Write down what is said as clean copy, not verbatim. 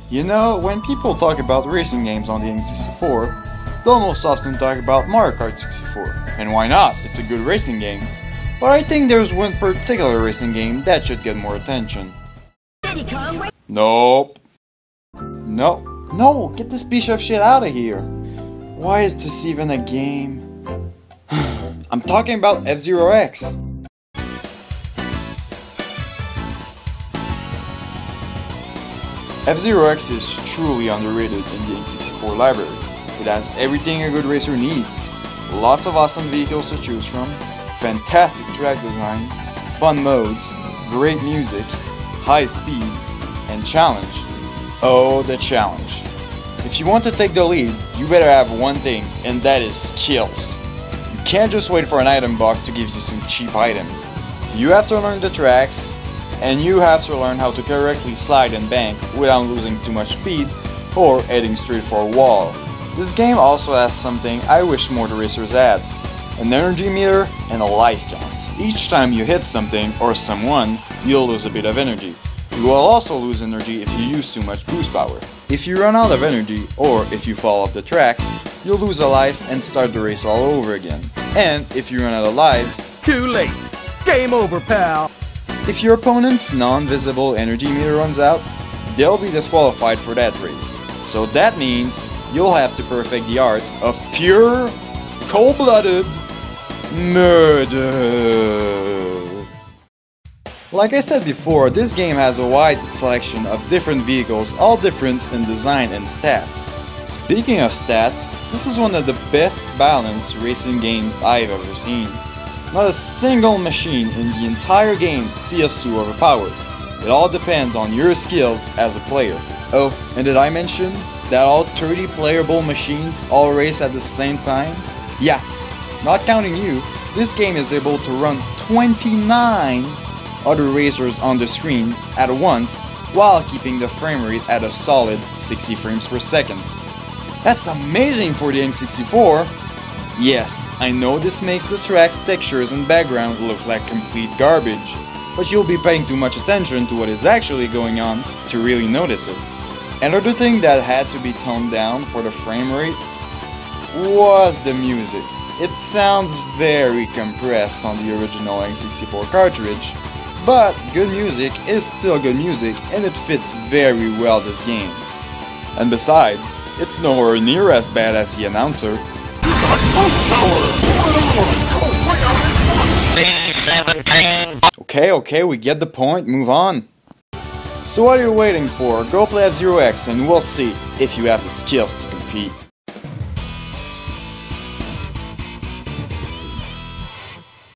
You know, when people talk about racing games on the n64, they'll most often talk about Mario Kart 64. And why not? It's a good racing game. But I think there's one particular racing game that should get more attention. Nope. No, get this piece of shit out of here. Why is this even a game? I'm talking about F-Zero X. F-Zero X is truly underrated in the n64 library. It has everything a good racer needs. Lots of awesome vehicles to choose from, fantastic track design, fun modes, great music, high speeds, and challenge. Oh, the challenge. If you want to take the lead, you better have one thing, and that is skills. You can't just wait for an item box to give you some cheap item. You have to learn the tracks, and you have to learn how to correctly slide and bank without losing too much speed or heading straight for a wall. This game also has something I wish more racers had: an energy meter and a life count. Each time you hit something or someone, you'll lose a bit of energy. You will also lose energy if you use too much boost power. If you run out of energy, or if you fall off the tracks, you'll lose a life and start the race all over again. And if you run out of lives, too late! Game over, pal! If your opponent's non-visible energy meter runs out, they'll be disqualified for that race. So that means you'll have to perfect the art of pure, cold-blooded murder. Like I said before, this game has a wide selection of different vehicles, all different in design and stats. Speaking of stats, this is one of the best balanced racing games I've ever seen. Not a single machine in the entire game feels too overpowered. It all depends on your skills as a player. Oh, and did I mention that all 30 playable machines all race at the same time? Yeah, not counting you, this game is able to run 29 other racers on the screen at once while keeping the frame rate at a solid 60 frames per second. That's amazing for the n64! Yes, I know this makes the tracks, textures and background look like complete garbage, but you'll be paying too much attention to what is actually going on to really notice it. Another thing that had to be toned down for the frame rate was the music. It sounds very compressed on the original n64 cartridge, but good music is still good music and it fits very well this game. And besides, it's nowhere near as bad as the announcer. Okay, we get the point, move on. So what are you waiting for? Go play F-Zero X and we'll see if you have the skills to compete.